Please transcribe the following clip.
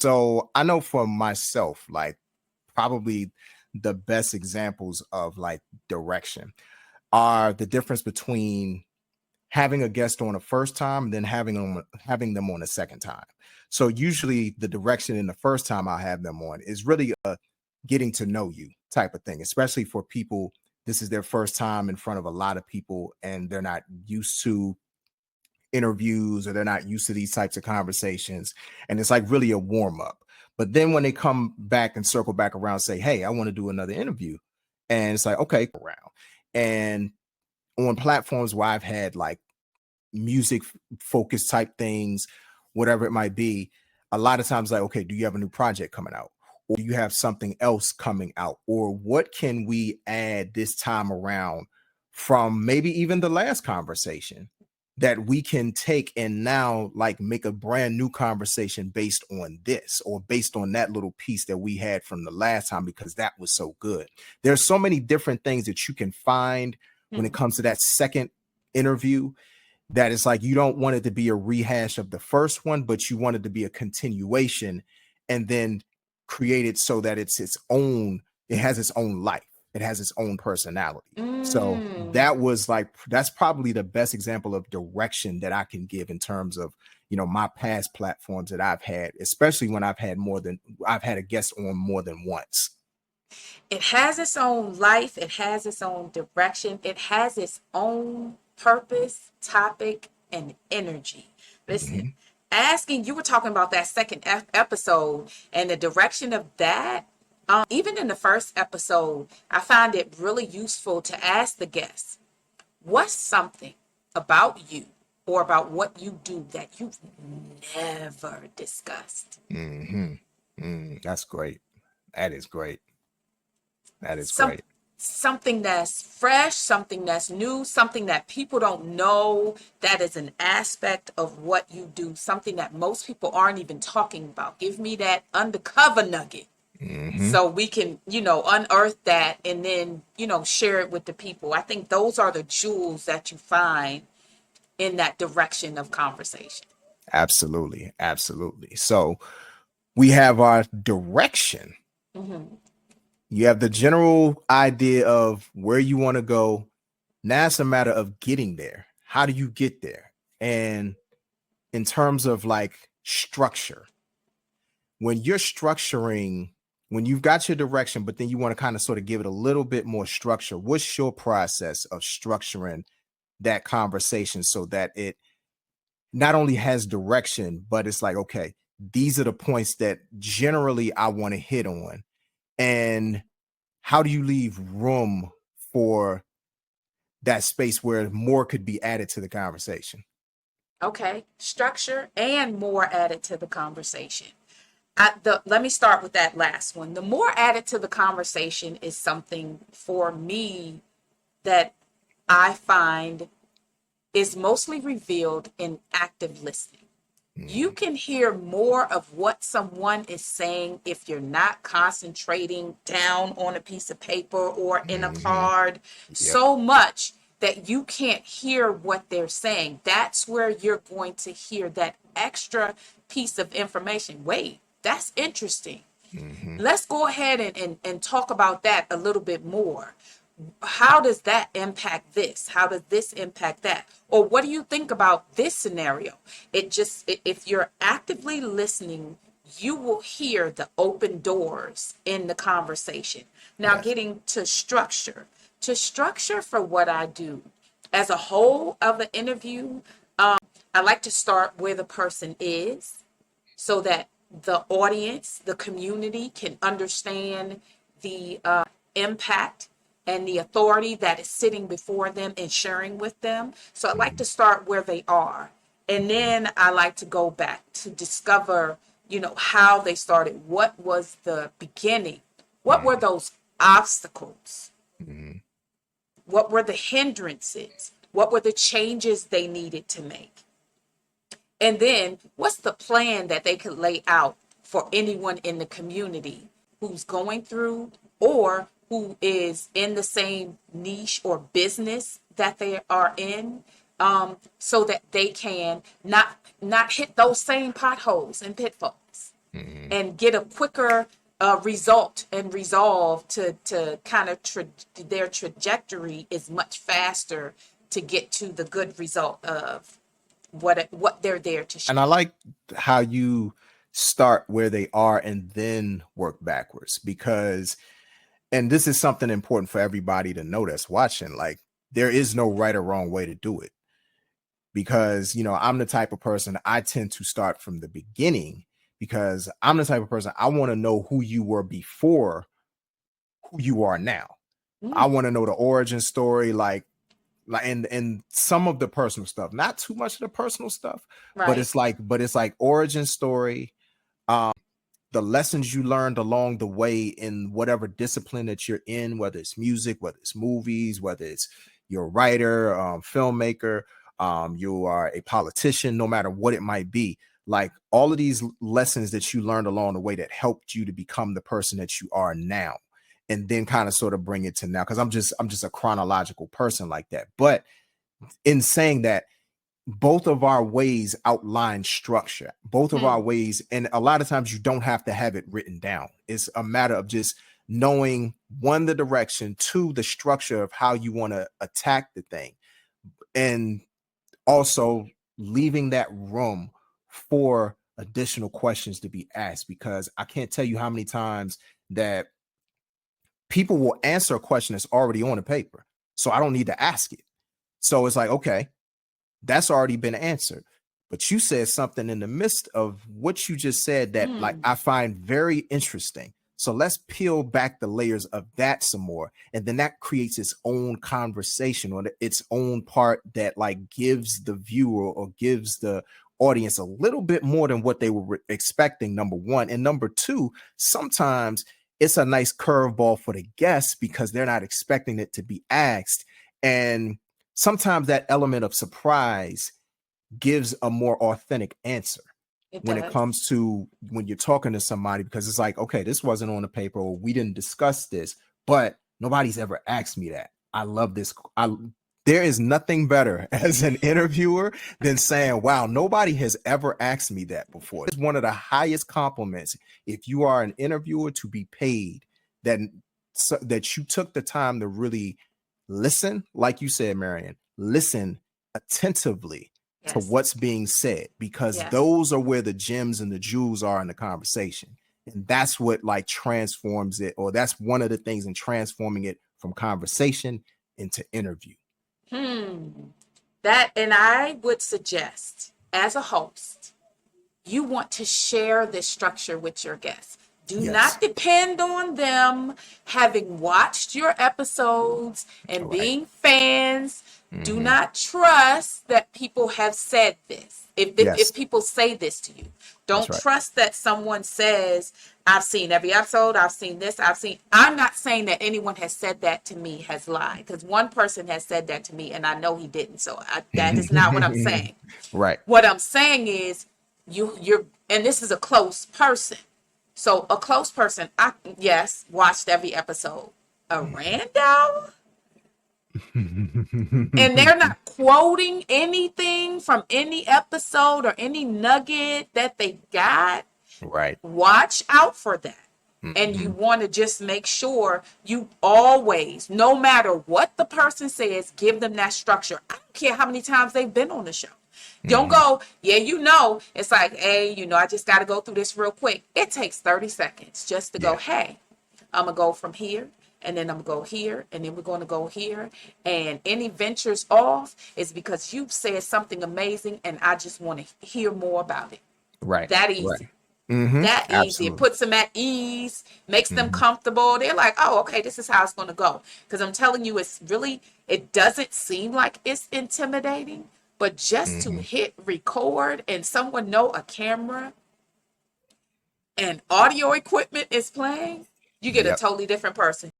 So I know for myself, like probably the best examples of like direction are the difference between having a guest on a first time and then having them on a second time. So usually the direction in the first time I have them on is really a getting to know you type of thing, especially for people. This is their first time in front of a lot of people and they're not used to interviews or they're not used to these types of conversations. And it's like really a warm up. But then when they come back and circle back around, say, hey, I want to do another interview. And it's like, okay, around. And on platforms where I've had like music focused type things, whatever it might be, a lot of times like, okay, do you have a new project coming out? Or do you have something else coming out? Or what can we add this time around from maybe even the last conversation that we can take and now like make a brand new conversation based on this or based on that little piece that we had from the last time because that was so good. There's so many different things that you can find when it comes to that second interview that it's like you don't want it to be a rehash of the first one, but you want it to be a continuation and then create it so that it has its own life. It has its own personality. So that's probably the best example of direction that I can give in terms of, my past platforms that I've had, especially when I've had a guest on more than once. It has its own life. It has its own direction. It has its own purpose, topic, and energy. Listen, you were talking about that second episode and the direction of that. Even in the first episode, I find it really useful to ask the guests, what's something about you or about what you do that you've never discussed? That's great. That is great. That is Some great. something that's fresh, something that's new, something that people don't know that is an aspect of what you do, something that most people aren't even talking about. Give me that undercover nugget so we can, unearth that and then, share it with the people. I think those are the jewels that you find in that direction of conversation. Absolutely. Absolutely. So we have our direction. You have the general idea of where you want to go. Now it's a matter of getting there. How do you get there? And in terms of like structure, when you've got your direction, but then you want to kind of sort of give it a little bit more structure, what's your process of structuring that conversation so that it not only has direction, but it's like, okay, these are the points that generally I want to hit on. And how do you leave room for that space where more could be added to the conversation? Okay, structure and more added to the conversation. Let me start with that last one. The more added to the conversation is something for me that I find is mostly revealed in active listening. You can hear more of what someone is saying if you're not concentrating down on a piece of paper or in a card Yep. so much that you can't hear what they're saying. That's where you're going to hear that extra piece of information. Wait, that's interesting. Let's go ahead and talk about that a little bit more. How does that impact this? How does this impact that? Or what do you think about this scenario? If you're actively listening, you will hear the open doors in the conversation. Now, Yes. getting to structure for what I do as a whole of the interview, I like to start where the person is so that the audience, the community can understand the impact and the authority that is sitting before them and sharing with them. So I like to start where they are. And then I like to go back to discover, how they started. What was the beginning? What were those obstacles? What were the hindrances? What were the changes they needed to make? And then what's the plan that they could lay out for anyone in the community who's going through or who is in the same niche or business that they are in, so that they can not hit those same potholes and pitfalls. Mhm. and get a quicker result and resolve to kind of their trajectory is much faster to get to the good result of what they're there to show. And I like how you start where they are and then work backwards, because, and this is something important for everybody to know that's watching, like there is no right or wrong way to do it, because I'm the type of person, I tend to start from the beginning, because I'm the type of person, I want to know who you were before who you are now. I Mm, want to know the origin story, like and some of the personal stuff, not too much of the personal stuff, but right. it's like origin story, um the lessons you learned along the way in whatever discipline that you're in, whether it's music, whether it's movies, whether it's you're a writer, filmmaker, you are a politician, no matter what it might be. Like all of these lessons that you learned along the way that helped you to become the person that you are now. And then kind of sort of bring it to now. Cause I'm just a chronological person like that. But in saying that, both of our ways outline structure, both of our Hmm. ways, and a lot of times you don't have to have it written down. It's a matter of just knowing, one, the direction, two, the structure of how you want to attack the thing, and also leaving that room for additional questions to be asked, because I can't tell you how many times that people will answer a question that's already on the paper, so I don't need to ask it. So it's like, okay, that's already been answered. But you said something in the midst of what you just said that, like, Mm, I find very interesting. So let's peel back the layers of that some more. And then that creates its own conversation, or its own part that like gives the viewer or gives the audience a little bit more than what they were expecting, number one. And number two, sometimes it's a nice curveball for the guests because they're not expecting it to be asked. And sometimes that element of surprise gives a more authentic answer it when it does. comes to when you're talking to somebody, because it's like, okay, this wasn't on the paper, or we didn't discuss this, but nobody's ever asked me that. I love this. There is nothing better as an interviewer than saying, wow, nobody has ever asked me that before. It's one of the highest compliments, if you are an interviewer, to be paid that, so that you took the time to really listen, like you said, Marion, listen attentively to Yes. what's being said, because Yes. those are where the gems and the jewels are in the conversation. And that's what like transforms it, or that's one of the things in transforming it from conversation into interview. Hmm. That, and I would suggest, as a host, you want to share this structure with your guests. Do Yes. not depend on them having watched your episodes All and right. being fans. Do Mm-hmm. not trust that people have said this. If Yes, people say this to you, that's don't right. trust that someone says, I've seen every episode, I've seen this, I've seen. I'm not saying that anyone has said that to me has lied, because one person has said that to me and I know he didn't. So that is not what I'm saying. Right. What I'm saying is you're, and this is a close person. So a close person, I, yes, watched every episode. A rando? And they're not quoting anything from any episode or any nugget that they got. Right. Watch out for that. And you Mm-hmm. want to just make sure you always, no matter what the person says, give them that structure. I don't care how many times they've been on the show. Don't Mm-hmm. go, yeah, it's like, hey, I just got to go through this real quick. It takes 30 seconds just to go, Yeah. hey, I'm going to go from here, and then I'm going to go here, and then we're going to go here. And any ventures off is because you've said something amazing, and I just want to hear more about it. Right. That Right. easy. Mm-hmm. That easy. It Absolutely. puts them at ease, makes them Mm-hmm. comfortable. They're like, oh, okay, this is how it's going to go. Because I'm telling you, it doesn't seem like it's intimidating, but just to Mm-hmm. hit record and someone know a camera and audio equipment is playing, you get a Yep. totally different person.